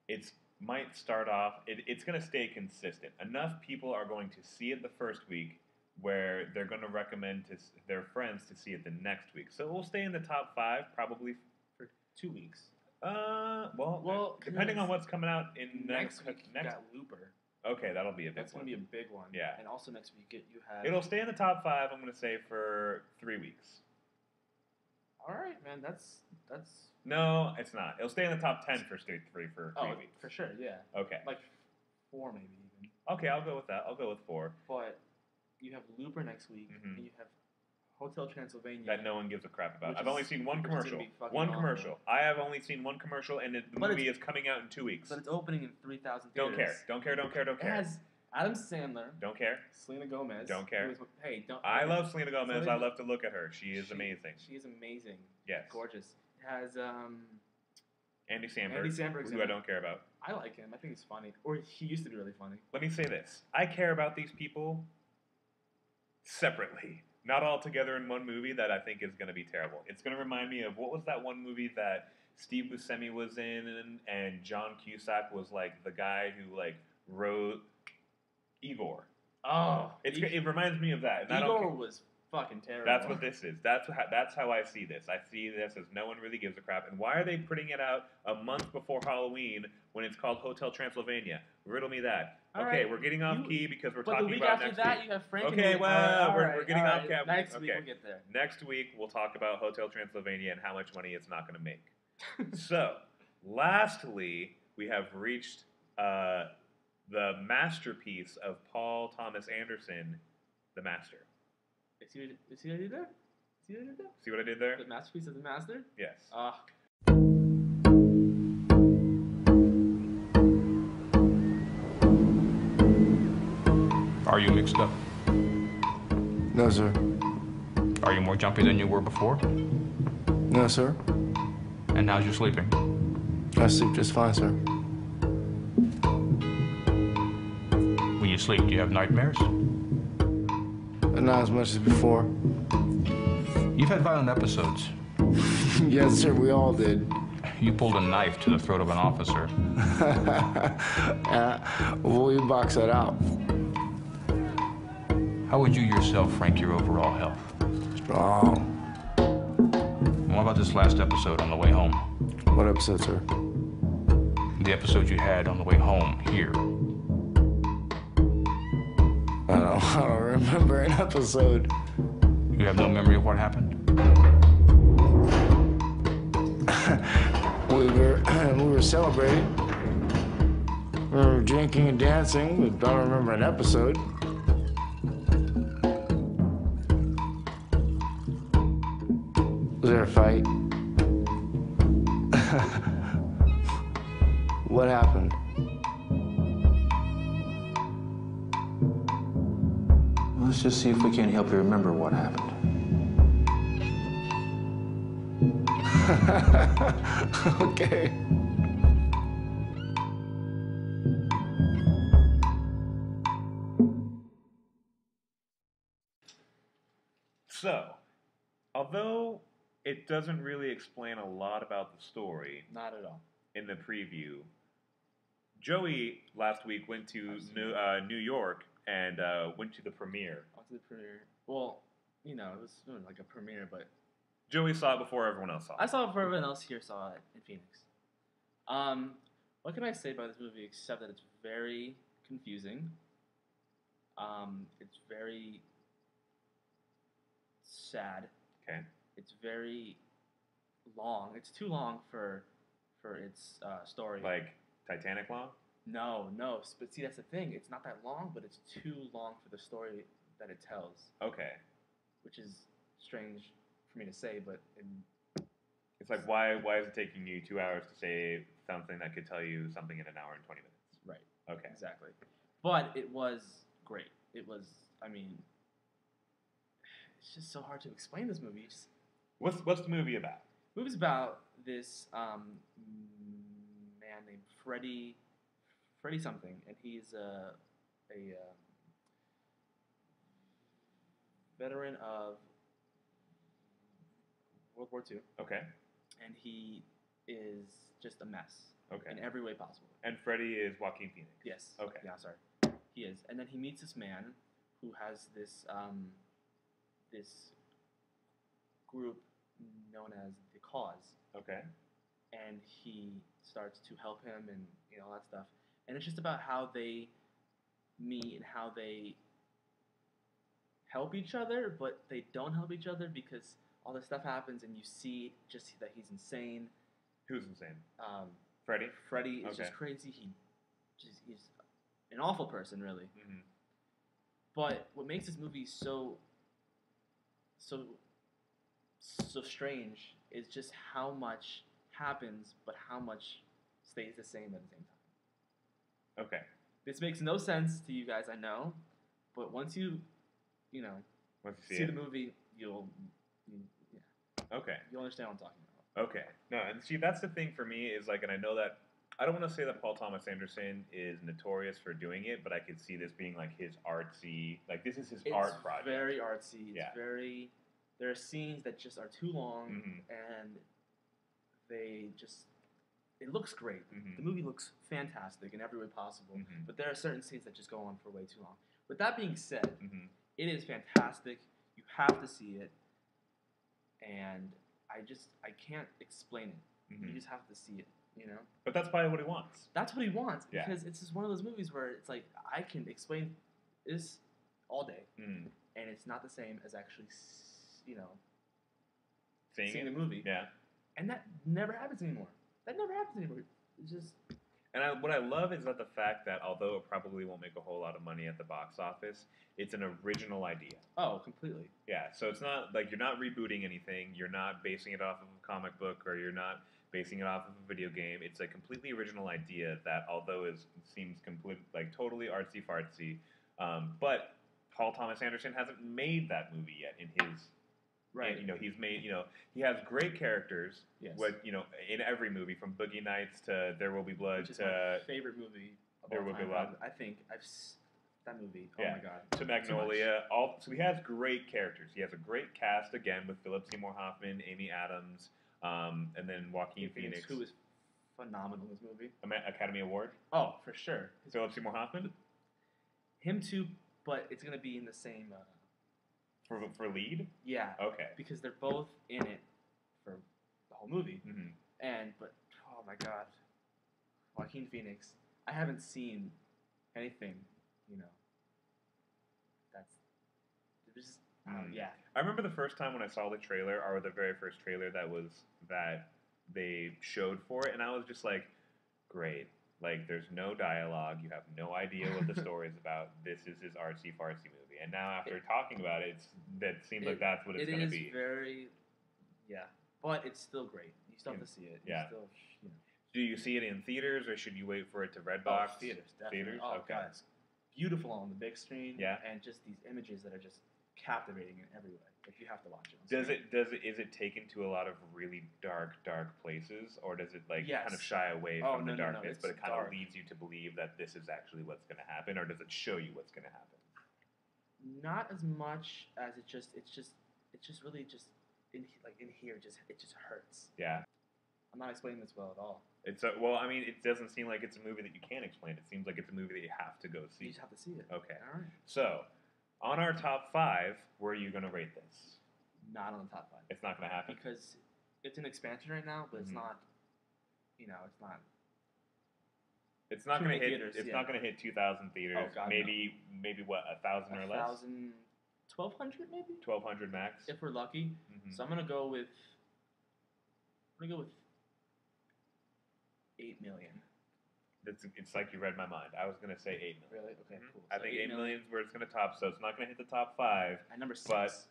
[SPEAKER 1] it might start off, it's going to stay consistent. Enough people are going to see it the first week where they're going to recommend to their friends to see it the next week. So it will stay in the top 5 probably for 2 weeks. Well, depending on what's coming out in
[SPEAKER 2] next week, you got Looper.
[SPEAKER 1] Okay, that'll be a big one.
[SPEAKER 2] That's going to be a big one.
[SPEAKER 1] Yeah.
[SPEAKER 2] And also next week you have...
[SPEAKER 1] It'll stay in the top 5, I'm going to say, for 3 weeks.
[SPEAKER 2] All right, man. That's...
[SPEAKER 1] No, it's not. It'll stay in the top 10 for 3 weeks.
[SPEAKER 2] For sure, yeah.
[SPEAKER 1] Okay.
[SPEAKER 2] Like 4 maybe even.
[SPEAKER 1] Okay, I'll go with that. I'll go with 4.
[SPEAKER 2] But you have Looper next week, and you have Hotel Transylvania.
[SPEAKER 1] That no one gives a crap about. I've only seen one commercial.
[SPEAKER 2] Awful.
[SPEAKER 1] I have only seen one commercial, and the movie is coming out in 2 weeks.
[SPEAKER 2] But it's opening in 3,000
[SPEAKER 1] theaters. Don't care.
[SPEAKER 2] It has Adam Sandler.
[SPEAKER 1] Don't care.
[SPEAKER 2] Selena Gomez.
[SPEAKER 1] Don't care.
[SPEAKER 2] Don't.
[SPEAKER 1] I love Selena Gomez. I love to look at her. She is amazing.
[SPEAKER 2] She is amazing.
[SPEAKER 1] Yes.
[SPEAKER 2] Gorgeous. It has
[SPEAKER 1] Andy Samberg, who I don't care about.
[SPEAKER 2] I like him. I think he's funny. Or he used to be really funny.
[SPEAKER 1] Let me say this. I care about these people separately. Not all together in one movie that I think is going to be terrible. It's going to remind me of, what was that one movie that Steve Buscemi was in and John Cusack was like the guy who like wrote Igor.
[SPEAKER 2] Oh.
[SPEAKER 1] It reminds me of that. And
[SPEAKER 2] Igor was fucking terrible.
[SPEAKER 1] That's what this is. That's how I see this. I see this as no one really gives a crap. And why are they putting it out a month before Halloween when it's called Hotel Transylvania? Riddle me that. Okay, we're getting off key because we're talking about next week.
[SPEAKER 2] But the week after that, you have Frank.
[SPEAKER 1] Okay, we're getting off key.
[SPEAKER 2] Next week we'll get there.
[SPEAKER 1] Next week we'll talk about Hotel Transylvania and how much money it's not going to make. So, lastly, we have reached the masterpiece of Paul Thomas Anderson, The Master.
[SPEAKER 2] See what I did there?
[SPEAKER 1] See what I did there?
[SPEAKER 2] The masterpiece of The Master?
[SPEAKER 1] Yes.
[SPEAKER 12] Are you mixed up?
[SPEAKER 7] No, sir.
[SPEAKER 12] Are you more jumpy than you were before?
[SPEAKER 7] No, sir.
[SPEAKER 12] And how's your sleeping?
[SPEAKER 7] I sleep just fine, sir.
[SPEAKER 12] When you sleep, do you have nightmares?
[SPEAKER 7] Not as much as before.
[SPEAKER 12] You've had violent episodes.
[SPEAKER 7] Yes, sir, we all did.
[SPEAKER 12] You pulled a knife to the throat of an officer.
[SPEAKER 7] Well, you box that out.
[SPEAKER 12] how would you yourself rank your overall health?
[SPEAKER 3] Strong.
[SPEAKER 12] What about this last episode on the way home?
[SPEAKER 3] What episode, sir?
[SPEAKER 12] The episode you had on the way home here.
[SPEAKER 3] I don't remember an episode.
[SPEAKER 12] You have no memory of what happened?
[SPEAKER 3] we were celebrating. We were drinking and dancing. I don't remember an episode. Was there a fight? What happened?
[SPEAKER 13] Let's just see if we can't help you remember what happened.
[SPEAKER 3] Okay.
[SPEAKER 1] So, although it doesn't really explain a lot about the story,
[SPEAKER 2] Not at all.
[SPEAKER 1] in the preview, Joey last week went to New York and went to the premiere.
[SPEAKER 2] I went to the premiere. Well, it was like a premiere, but
[SPEAKER 1] Joey saw it before everyone else saw it.
[SPEAKER 2] I saw it before everyone else here saw it in Phoenix. What can I say about this movie except that it's very confusing. It's very sad.
[SPEAKER 1] Okay.
[SPEAKER 2] It's very long. It's too long for its story.
[SPEAKER 1] Like Titanic long?
[SPEAKER 2] No. But see, that's the thing. It's not that long, but it's too long for the story that it tells.
[SPEAKER 1] Okay.
[SPEAKER 2] Which is strange for me to say, but
[SPEAKER 1] it's like why is it taking you 2 hours to say something that could tell you something in an hour and 20 minutes?
[SPEAKER 2] Right.
[SPEAKER 1] Okay.
[SPEAKER 2] Exactly. But it was great. It was. I mean, it's just so hard to explain this movie.
[SPEAKER 1] What's the movie about?
[SPEAKER 2] The movie's about this man named Freddie something, and he's a veteran of World War II.
[SPEAKER 1] Okay.
[SPEAKER 2] And he is just a mess.
[SPEAKER 1] Okay.
[SPEAKER 2] In every way possible.
[SPEAKER 1] And Freddie is Joaquin Phoenix.
[SPEAKER 2] Yes.
[SPEAKER 1] Okay.
[SPEAKER 2] Yeah, sorry. He is. And then he meets this man who has this this group known as the Cause.
[SPEAKER 1] Okay.
[SPEAKER 2] And he starts to help him and all that stuff. And it's just about how they meet and how they help each other, but they don't help each other because all this stuff happens and you see just that he's insane.
[SPEAKER 1] Who's insane? Freddie?
[SPEAKER 2] Freddie is just crazy. He's an awful person, really.
[SPEAKER 1] Mm-hmm.
[SPEAKER 2] But what makes this movie so strange is just how much happens, but how much stays the same at the same time.
[SPEAKER 1] Okay.
[SPEAKER 2] This makes no sense to you guys, I know, but once you see the movie,
[SPEAKER 1] Okay.
[SPEAKER 2] You'll understand what I'm talking about.
[SPEAKER 1] Okay. No, and see, that's the thing for me is and I know that I don't want to say that Paul Thomas Anderson is notorious for doing it, but I could see this being his artsy, this is his art project.
[SPEAKER 2] It's very artsy. It's
[SPEAKER 1] yeah.
[SPEAKER 2] There are scenes that just are too long,
[SPEAKER 1] mm-hmm.
[SPEAKER 2] and it looks great.
[SPEAKER 1] Mm-hmm.
[SPEAKER 2] The movie looks fantastic in every way possible,
[SPEAKER 1] mm-hmm.
[SPEAKER 2] but there are certain scenes that just go on for way too long. With that being said,
[SPEAKER 1] mm-hmm.
[SPEAKER 2] it is fantastic. You have to see it. And I can't explain it.
[SPEAKER 1] Mm-hmm.
[SPEAKER 2] You just have to see it,
[SPEAKER 1] But that's probably what he wants.
[SPEAKER 2] That's what he wants,
[SPEAKER 1] yeah.
[SPEAKER 2] because it's just one of those movies where it's like, I can explain this all day, and it's not the same as actually, seeing the movie.
[SPEAKER 1] Yeah.
[SPEAKER 2] And that never happens anymore. It's just...
[SPEAKER 1] And what I love is that the fact that although it probably won't make a whole lot of money at the box office, it's an original idea.
[SPEAKER 2] Oh, completely.
[SPEAKER 1] Yeah, so it's not you're not rebooting anything, you're not basing it off of a comic book, or you're not basing it off of a video game. It's a completely original idea that although it seems totally artsy fartsy, but Paul Thomas Anderson hasn't made that movie yet in his.
[SPEAKER 2] Right.
[SPEAKER 1] And, he's made, he has great characters.
[SPEAKER 2] Yes.
[SPEAKER 1] In every movie, from Boogie Nights to There Will Be Blood
[SPEAKER 2] Which is
[SPEAKER 1] to
[SPEAKER 2] my favorite movie of
[SPEAKER 1] There
[SPEAKER 2] all
[SPEAKER 1] Will Be
[SPEAKER 2] time.
[SPEAKER 1] Blood.
[SPEAKER 2] I think that movie.
[SPEAKER 1] Yeah.
[SPEAKER 2] Oh my god.
[SPEAKER 1] To Magnolia. So he has great characters. He has a great cast again with Philip Seymour Hoffman, Amy Adams, and then Joaquin Phoenix,
[SPEAKER 2] who is phenomenal in this movie.
[SPEAKER 1] Academy Award.
[SPEAKER 2] Oh, for sure.
[SPEAKER 1] Philip Seymour Hoffman.
[SPEAKER 2] Him too. but it's gonna be in the same.
[SPEAKER 1] For lead?
[SPEAKER 2] Yeah.
[SPEAKER 1] Okay.
[SPEAKER 2] Because they're both in it for the whole movie,
[SPEAKER 1] mm-hmm.
[SPEAKER 2] but oh my god, Joaquin Phoenix. I haven't seen anything, that's just yeah.
[SPEAKER 1] I remember the first time when I saw the trailer, or the very first trailer that they showed for it, and I was just like, great. Like, there's no dialogue. You have no idea what the story is about. This is his artsy-fartsy movie. And now after talking about it, that seems like that's what it's going to be.
[SPEAKER 2] It is very, but it's still great. You still have to see it.
[SPEAKER 1] Yeah.
[SPEAKER 2] Still,
[SPEAKER 1] Do you see it in theaters, or should you wait for it to Redbox?
[SPEAKER 2] Theaters, definitely.
[SPEAKER 1] Theaters?
[SPEAKER 2] Oh,
[SPEAKER 1] okay.
[SPEAKER 2] God, it's beautiful on the big screen.
[SPEAKER 1] Yeah.
[SPEAKER 2] And just these images that are just captivating in every way. Like, you have to watch it.
[SPEAKER 1] Is it taken to a lot of really dark places, or does it kind of shy away from the darkness, but it kind of leads you to believe that this is actually what's going to happen, or does it show you what's going to happen?
[SPEAKER 2] Not as much as it's just really just in here it just hurts.
[SPEAKER 1] Yeah.
[SPEAKER 2] I'm not explaining this well at all.
[SPEAKER 1] I mean, it doesn't seem like it's a movie that you can't explain. It seems like it's a movie that you have to go see.
[SPEAKER 2] You just have to see it.
[SPEAKER 1] Okay.
[SPEAKER 2] All right.
[SPEAKER 1] So, on our top 5, where are you going to rate this?
[SPEAKER 2] Not on the top 5.
[SPEAKER 1] It's not going to happen?
[SPEAKER 2] Because it's an expansion right now, but it's not, it's not.
[SPEAKER 1] It's not going to hit.
[SPEAKER 2] Theaters,
[SPEAKER 1] it's not going to hit 2,000 theaters.
[SPEAKER 2] Oh, God,
[SPEAKER 1] maybe what, 1,000 or less?
[SPEAKER 2] 1,200 maybe.
[SPEAKER 1] 1,200 max.
[SPEAKER 2] If we're lucky.
[SPEAKER 1] Mm-hmm.
[SPEAKER 2] So I'm gonna go with 8 million.
[SPEAKER 1] It's like you read my mind. I was going to say 8 million.
[SPEAKER 2] Really? Okay, cool.
[SPEAKER 1] I think 8 million is where it's going to top. So it's not going to hit the top 5.
[SPEAKER 2] At number 6.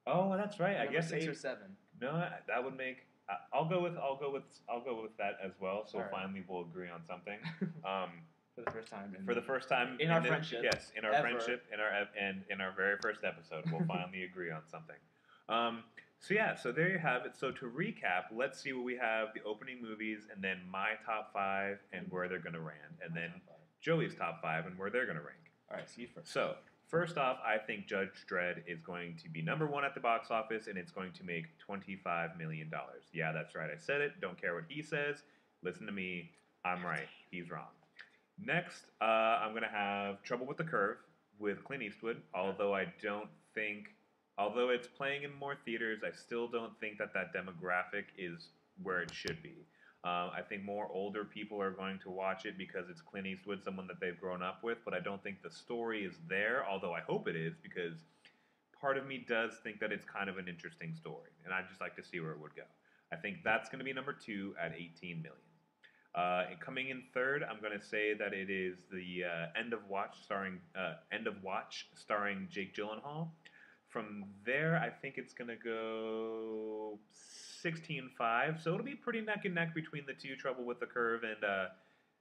[SPEAKER 1] But that's right. I guess
[SPEAKER 2] 6
[SPEAKER 1] 8
[SPEAKER 2] or 7.
[SPEAKER 1] No, that would make. I'll go with that as well. So finally we'll agree on something.
[SPEAKER 2] For the first time.
[SPEAKER 1] For the first time
[SPEAKER 2] in our friendship.
[SPEAKER 1] Yes, in our friendship, in our very first episode, we'll finally agree on something. So there you have it. So to recap, let's see what we have: the opening movies, and then my top 5 and where they're going to rank, and then Joey's top 5 and where they're going to rank.
[SPEAKER 2] All right, so you first.
[SPEAKER 1] So first off, I think Judge Dredd is going to be number 1 at the box office, and it's going to make $25 million. Yeah, that's right. I said it. Don't care what he says. Listen to me. I'm right. He's wrong. Next, I'm going to have Trouble with the Curve with Clint Eastwood, although it's playing in more theaters, I still don't think that demographic is where it should be. I think more older people are going to watch it because it's Clint Eastwood, someone that they've grown up with, but I don't think the story is there, although I hope it is, because part of me does think that it's kind of an interesting story, and I'd just like to see where it would go. I think that's going to be number 2 at 18 million. Coming in third, I'm going to say that it is the End of Watch starring Jake Gyllenhaal. From there, I think it's going to go 16.5. So it'll be pretty neck and neck between the two, Trouble with the Curve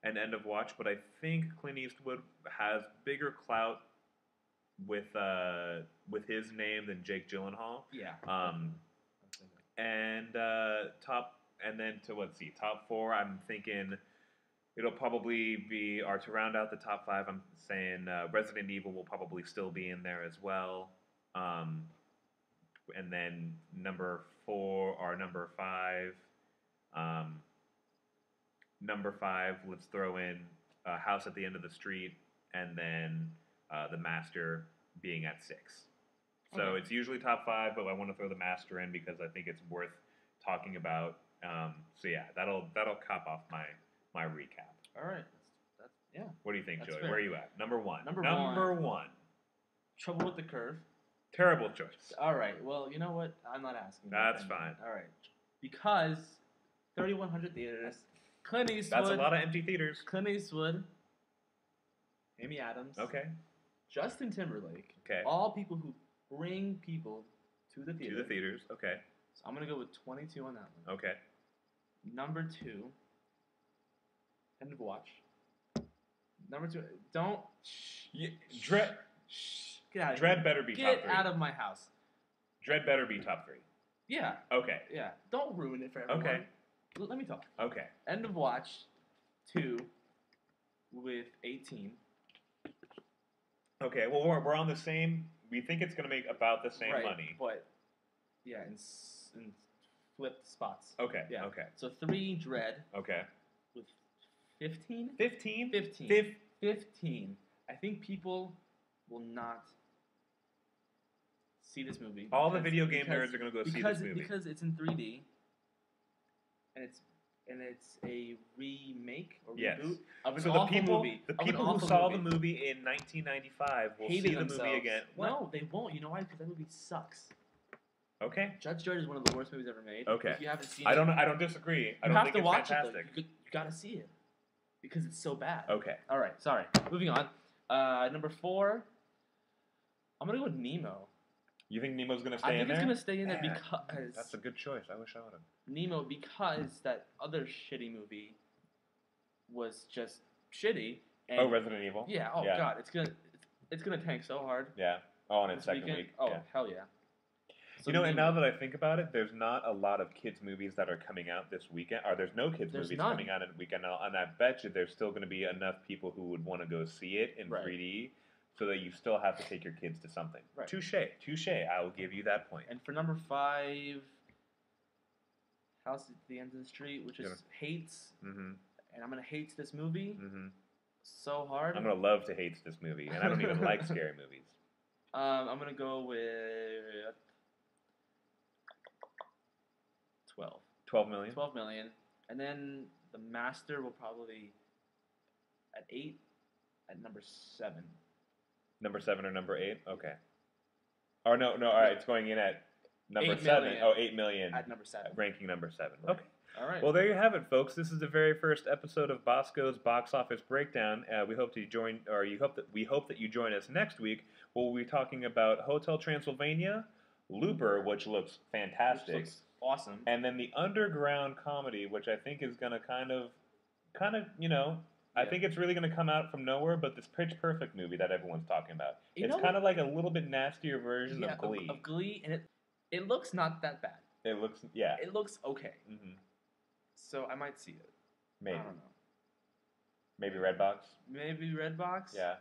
[SPEAKER 1] and End of Watch. But I think Clint Eastwood has bigger clout with his name than Jake Gyllenhaal.
[SPEAKER 2] Yeah.
[SPEAKER 1] And then top 4, I'm thinking it'll probably be, or to round out the top 5, I'm saying Resident Evil will probably still be in there as well. And then number 4 or number 5, let's throw in House at the End of the Street, and then The Master being at 6. So It's usually top 5, but I want to throw The Master in because I think it's worth talking about. That'll cap off my recap.
[SPEAKER 2] All right, yeah.
[SPEAKER 1] What do you think,
[SPEAKER 2] That's
[SPEAKER 1] Joey?
[SPEAKER 2] fair.
[SPEAKER 1] Where are you at? Number 1.
[SPEAKER 2] Number
[SPEAKER 1] one.
[SPEAKER 2] Trouble with the Curve.
[SPEAKER 1] Terrible choice.
[SPEAKER 2] All right. Well, you know what? I'm not asking.
[SPEAKER 1] That's fine.
[SPEAKER 2] All right. Because 3,100 theaters. Clint Eastwood.
[SPEAKER 1] That's a lot of empty theaters.
[SPEAKER 2] Clint Eastwood. Amy Adams.
[SPEAKER 1] Okay.
[SPEAKER 2] Justin Timberlake.
[SPEAKER 1] Okay.
[SPEAKER 2] All people who bring people to the theater.
[SPEAKER 1] To the theaters. Okay.
[SPEAKER 2] So I'm gonna go with 22 on that one.
[SPEAKER 1] Okay.
[SPEAKER 2] Number 2. End of Watch. Number 2. Don't.
[SPEAKER 1] Dredd.
[SPEAKER 2] Get out of
[SPEAKER 1] Dredd
[SPEAKER 2] here.
[SPEAKER 1] better be top 3.
[SPEAKER 2] Get out of my house.
[SPEAKER 1] Dredd better be top 3.
[SPEAKER 2] Yeah.
[SPEAKER 1] Okay.
[SPEAKER 2] Yeah. Don't ruin it for everyone.
[SPEAKER 1] Okay.
[SPEAKER 2] Let me talk.
[SPEAKER 1] Okay.
[SPEAKER 2] End of Watch 2 with 18.
[SPEAKER 1] Okay. Well, we're on the same. We think it's going to make about the same money.
[SPEAKER 2] But yeah, in flipped spots.
[SPEAKER 1] Okay.
[SPEAKER 2] Yeah.
[SPEAKER 1] Okay.
[SPEAKER 2] So 3 Dredd.
[SPEAKER 1] Okay.
[SPEAKER 2] With 15.
[SPEAKER 1] 15.
[SPEAKER 2] 15. 15. I think people will not see this movie.
[SPEAKER 1] All the video game nerds are going to go see this movie.
[SPEAKER 2] Because it's in 3D, and it's a remake or reboot of an awful movie.
[SPEAKER 1] The people who saw the movie in 1995 will see the movie again. What?
[SPEAKER 2] No, they won't. You know why? Because that movie sucks.
[SPEAKER 1] Okay.
[SPEAKER 2] Judge Dredd is one of the worst movies ever made.
[SPEAKER 1] Okay.
[SPEAKER 2] If you haven't seen
[SPEAKER 1] I don't disagree. I don't think it's fantastic.
[SPEAKER 2] You gotta see it because it's so bad.
[SPEAKER 1] Okay.
[SPEAKER 2] All right. Sorry. Moving on. Number 4. I'm gonna go with Nemo.
[SPEAKER 1] You think Nemo's gonna stay in there?
[SPEAKER 2] I think it's gonna stay in there because
[SPEAKER 1] that's a good choice. I wish I would have.
[SPEAKER 2] Nemo, because that other shitty movie was just shitty. And
[SPEAKER 1] Resident Evil.
[SPEAKER 2] Yeah. Oh God, it's gonna tank so hard.
[SPEAKER 1] Yeah. Oh, on its second week.
[SPEAKER 2] Oh hell yeah. So
[SPEAKER 1] and now that I think about it, there's not a lot of kids movies that are coming out this weekend. Or there's no kids movies coming out in the weekend, and I bet you there's still going to be enough people who would want to go see it in 3D, so that you still have to take your kids to something.
[SPEAKER 2] Right.
[SPEAKER 1] Touche. I will give you that point.
[SPEAKER 2] And for number 5, House at the End of the Street, which is Hates, and I'm gonna hate this movie so hard.
[SPEAKER 1] I'm gonna love to hate this movie, and I don't even like scary movies.
[SPEAKER 2] I'm gonna go with 12.
[SPEAKER 1] 12 million?
[SPEAKER 2] 12 million. And then The Master will probably at 8 at number 7.
[SPEAKER 1] Number 7 or number 8? Okay. Oh, no, all right. It's going in at number 7.
[SPEAKER 2] Million.
[SPEAKER 1] Oh, 8 million.
[SPEAKER 2] At number 7.
[SPEAKER 1] Ranking number 7.
[SPEAKER 2] Right.
[SPEAKER 1] Okay.
[SPEAKER 2] All right.
[SPEAKER 1] Well, there you have it, folks. This is the very first episode of Bosco's Box Office Breakdown. We hope that you join us next week. We'll be talking about Hotel Transylvania, Looper, which looks fantastic.
[SPEAKER 2] Which looks awesome.
[SPEAKER 1] And then the underground comedy, which I think is going to kind of, I think it's really going to come out from nowhere, but this Pitch Perfect movie that everyone's talking about. It's kind of like a little bit nastier version of Glee.
[SPEAKER 2] Of Glee, and it looks not that bad.
[SPEAKER 1] It looks,
[SPEAKER 2] It looks okay.
[SPEAKER 1] Mm-hmm.
[SPEAKER 2] So I might see it.
[SPEAKER 1] Maybe.
[SPEAKER 2] I don't know.
[SPEAKER 1] Maybe Redbox?
[SPEAKER 2] Maybe Redbox?
[SPEAKER 1] Yeah.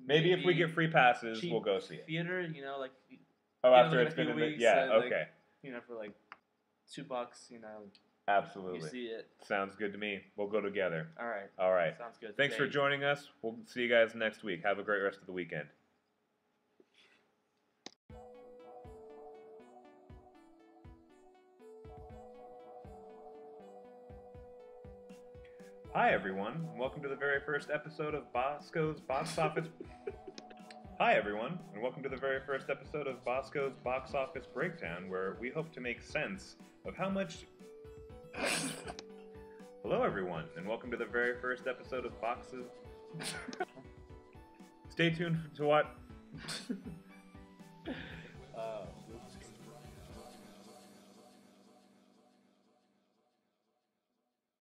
[SPEAKER 1] Maybe if we get free passes, we'll go see it.
[SPEAKER 2] Theater, like...
[SPEAKER 1] after it's been in the... Yeah, okay.
[SPEAKER 2] For like $2,
[SPEAKER 1] Absolutely.
[SPEAKER 2] You see it.
[SPEAKER 1] Sounds good to me. We'll go together.
[SPEAKER 2] All right.
[SPEAKER 1] All right.
[SPEAKER 2] Sounds good.
[SPEAKER 1] Thanks for joining us. We'll see you guys next week. Have a great rest of the weekend. Hi, everyone. Welcome to the very first episode of Bosco's Box Office... Hi, everyone, and welcome to the very first episode of Bosco's Box Office Breakdown, where we hope to make sense of how much... Hello, everyone, and welcome to the very first episode of Boxes... Stay tuned to what...